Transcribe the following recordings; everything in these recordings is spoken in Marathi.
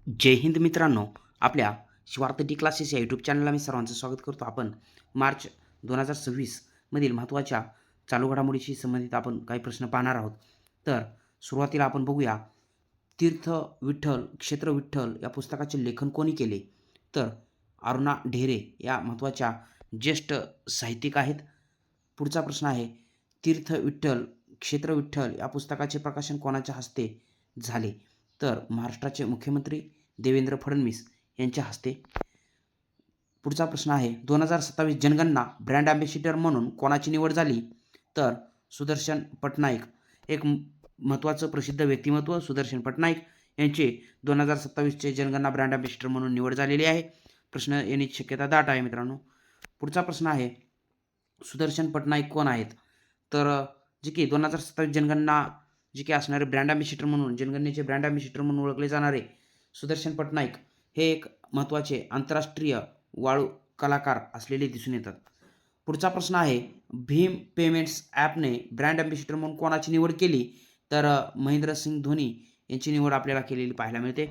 जय हिंद मित्रांनो, आपल्या स्वार्थ डी क्लासेस या यूट्यूब चॅनलला मी सर्वांचं स्वागत करतो. आपण मार्च 2026 मधील महत्त्वाच्या चालू घडामोडीशी संबंधित आपण काही प्रश्न पाहणार आहोत. तर सुरुवातीला आपण बघूया, तीर्थ विठ्ठल क्षेत्र विठ्ठल या पुस्तकाचे लेखन कोणी केले? तर अरुणा ढेरे या महत्त्वाच्या ज्येष्ठ साहित्यिक आहेत. पुढचा प्रश्न आहे, तीर्थ विठ्ठल क्षेत्र विठ्ठल या पुस्तकाचे प्रकाशन कोणाच्या हस्ते झाले? तर महाराष्ट्राचे मुख्यमंत्री देवेंद्र फडणवीस यांच्या हस्ते. पुढचा प्रश्न आहे, 2027 जनगणना ब्रँड अँबॅसिडर म्हणून कोणाची निवड झाली? तर सुदर्शन पटनाईक. एक महत्त्वाचं प्रसिद्ध व्यक्तिमत्व सुदर्शन पटनाईक यांचे 2027चे जनगणना ब्रँड अँबॅसिडर म्हणून निवड झालेली आहे. प्रश्न येण्याची शक्यता दाट आहे मित्रांनो. पुढचा प्रश्न आहे, सुदर्शन पटनाईक कोण आहेत? तर जे की 2027 जनगणना जे की असणारे ब्रँड अँबॅसिडर म्हणून, जनगणनेचे ब्रँड अँबॅसिडर म्हणून ओळखले जाणारे सुदर्शन पटनाईक हे एक महत्त्वाचे आंतरराष्ट्रीय वाळू कलाकार असलेले दिसून येतात. पुढचा प्रश्न आहे, भीम पेमेंट्स ॲपने ब्रँड अँबॅसिडर म्हणून कोणाची निवड केली? तर महेंद्रसिंग धोनी यांची निवड आपल्याला केलेली पाहायला मिळते.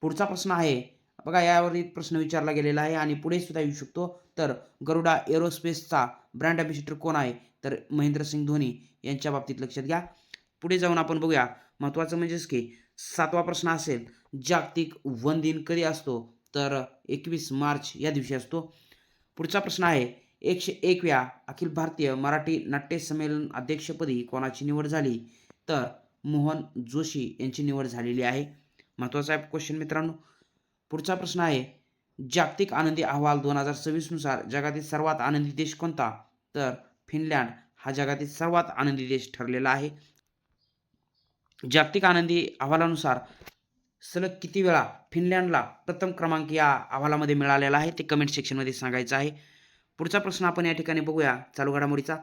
पुढचा प्रश्न आहे, बघा यावर एक प्रश्न विचारला गेलेला आहे आणि पुढे सुद्धा येऊ शकतो. तर गरुडा एरोस्पेसचा ब्रँड अँबॅसिडर कोण आहे? तर महेंद्रसिंग धोनी यांच्या बाबतीत लक्षात घ्या. पुढे जाऊन आपण बघूया, महत्त्वाचं म्हणजेच की 7वा प्रश्न असेल, जागतिक वन दिन कधी असतो? तर 21 मार्च या दिवशी असतो. पुढचा प्रश्न आहे, 101व्या अखिल भारतीय मराठी नाट्य संमेलन अध्यक्षपदी कोणाची निवड झाली? तर मोहन जोशी यांची निवड झालेली आहे. महत्त्वाचा आहे क्वेश्चन मित्रांनो. पुढचा प्रश्न आहे, जागतिक आनंदी अहवाल 2026 नुसार जगातील सर्वात आनंदी देश कोणता? तर फिनलँड हा जगातील सर्वात आनंदी देश ठरलेला आहे. जागतिक आनंदी अहवालानुसार सलग किती वेळा फिनलँडला प्रथम क्रमांक या अहवालामध्ये मिळालेला आहे ते कमेंट सेक्शनमध्ये सांगायचं आहे. पुढचा प्रश्न आपण या ठिकाणी बघूया चालू घडामोडीचा.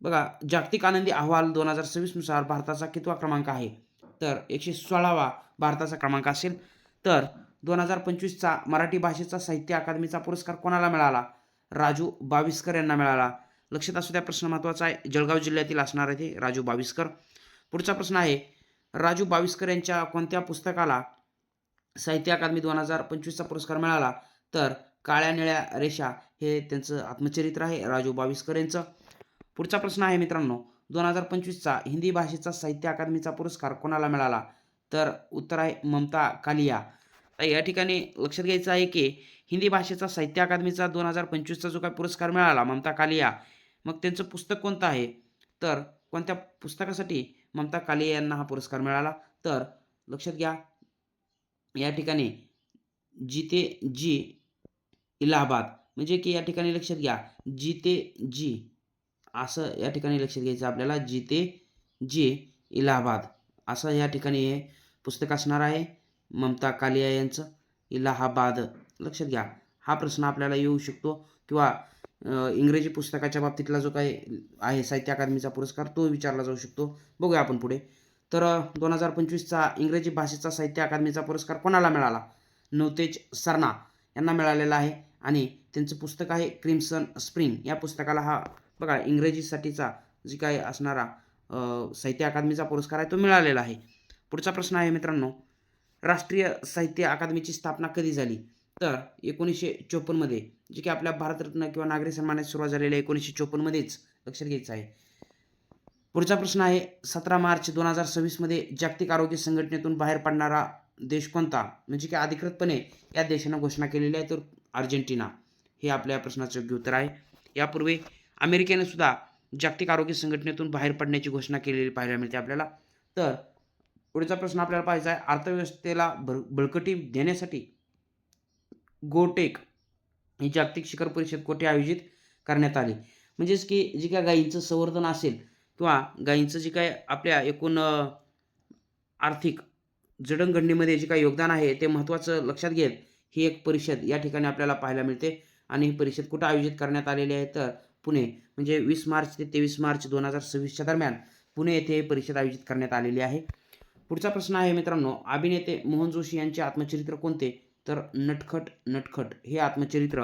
बघा, जागतिक आनंदी अहवाल 2026 नुसार भारताचा कितवा क्रमांक आहे? तर 116वा भारताचा क्रमांक असेल. तर 2025चा मराठी भाषेचा साहित्य अकादमीचा पुरस्कार कोणाला मिळाला? राजू बाविस्कर यांना मिळाला. लक्षात असू द्या, प्रश्न महत्त्वाचा आहे, जळगाव जिल्ह्यातील असणार आहे ते राजू बाविस्कर. पुढचा प्रश्न आहे, राजू बाविस्कर यांच्या कोणत्या पुस्तकाला साहित्य अकादमी 2025चा पुरस्कार मिळाला? तर काळ्या निळ्या रेषा हे त्यांचं आत्मचरित्र आहे राजू बाविस्कर यांचं. पुढचा प्रश्न आहे मित्रांनो, 2025चा हिंदी भाषेचा साहित्य अकादमीचा पुरस्कार कोणाला मिळाला? तर उत्तर आहे ममता कालिया. तर या ठिकाणी लक्षात घ्यायचं आहे की हिंदी भाषेचा साहित्य अकादमीचा 2025चा जो काही पुरस्कार मिळाला ममता कालिया, मग त्यांचं पुस्तक कोणतं आहे? तर कोणत्या पुस्तकासाठी ममता कालिया यांना हा पुरस्कार मिळाला? तर लक्षात घ्या, या ठिकाणी जीते जी इलाहाबाद, म्हणजे की या ठिकाणी लक्षात घ्या, जीते जी असं या ठिकाणी लक्षात घ्यायचं आपल्याला, जीते जी इलाहाबाद असं या ठिकाणी हे पुस्तक असणार आहे ममता कालिया यांचं, इलाहाबाद. लक्षात घ्या, हा प्रश्न आपल्याला येऊ शकतो किंवा इंग्रजी पुस्तकाच्या बाबतीतला जो काही आहे साहित्य अकादमीचा पुरस्कार तो विचारला जाऊ शकतो. बघूया आपण पुढे. तर 2025चा इंग्रजी भाषेचा साहित्य अकादमीचा पुरस्कार कोणाला मिळाला? नवतेज सरना यांना मिळालेला आहे आणि त्यांचं पुस्तक आहे क्रिम्सन स्प्रिंग. या पुस्तकाला हा बघा इंग्रजीसाठीचा जी काही असणारा साहित्य अकादमीचा पुरस्कार आहे तो मिळालेला आहे. पुढचा प्रश्न आहे मित्रांनो, राष्ट्रीय साहित्य अकादमीची स्थापना कधी झाली? तर 1954 मध्ये, जे की आपल्या भारतरत्न किंवा नागरी सन्मानाची सुरुवात झालेली आहे 1954 मध्येच, लक्षात घ्यायचं आहे. पुढचा प्रश्न आहे, 17 मार्च 2026 मध्ये जागतिक आरोग्य संघटनेतून बाहेर पडणारा देश कोणता? म्हणजे की अधिकृतपणे या देशानं घोषणा केलेली आहे तर अर्जेंटिना हे आपल्या प्रश्नाचं योग्य उत्तर आहे. यापूर्वी अमेरिकेने सुद्धा जागतिक आरोग्य संघटनेतून बाहेर पडण्याची घोषणा केलेली पाहायला मिळते आपल्याला. तर पुढचा प्रश्न आपल्याला पाहायचा आहे, अर्थव्यवस्थेला बळकटी देण्यासाठी गोटेक ही जागतिक शिखर परिषद कुठे आयोजित करण्यात आली? म्हणजेच की जे काही गायींचं संवर्धन असेल किंवा गायींचं जे काही आपल्या एकूण आर्थिक जडणघडणीमध्ये जे काही योगदान आहे ते महत्त्वाचं लक्षात घेत ही एक परिषद या ठिकाणी आपल्याला पाहायला मिळते. आणि ही परिषद कुठं आयोजित करण्यात आलेली आहे? तर पुणे, म्हणजे 20 मार्च ते 23 मार्च 2026च्या दरम्यान पुणे येथे ही परिषद आयोजित करण्यात आलेली आहे. पुढचा प्रश्न आहे मित्रांनो, अभिनेते मोहन जोशी यांचे आत्मचरित्र कोणते? तर नटखट नटखट हे आत्मचरित्र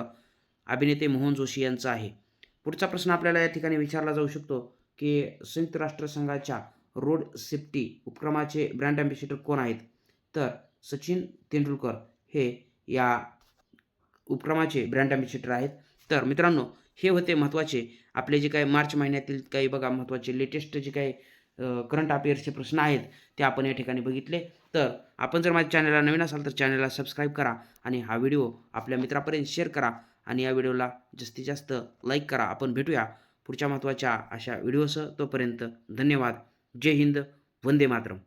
अभिनेते मोहन जोशी यांचं आहे. पुढचा प्रश्न आपल्याला या ठिकाणी विचारला जाऊ शकतो की संयुक्त राष्ट्रसंघाच्या रोड सेफ्टी उपक्रमाचे ब्रँड अँबॅसिडर कोण आहेत? तर सचिन तेंडुलकर हे या उपक्रमाचे ब्रँड अँबॅसेडर आहेत. तर मित्रांनो, हे होते महत्त्वाचे आपले जे काही मार्च महिन्यातील काही बघा महत्त्वाचे लेटेस्ट जे काही करंट अफेअर्सचे प्रश्न आहेत ते आपण या ठिकाणी बघितले. तर आपण जर माझ्या चॅनलला नवीन असाल तर चॅनलला सबस्क्राईब करा आणि हा व्हिडिओ आपल्या मित्रापर्यंत शेअर करा आणि या व्हिडिओला जास्तीत जास्त लाईक करा. आपण भेटूया पुढच्या महत्त्वाच्या अशा व्हिडिओसह. तोपर्यंत धन्यवाद. जय हिंद. वंदे मातरम.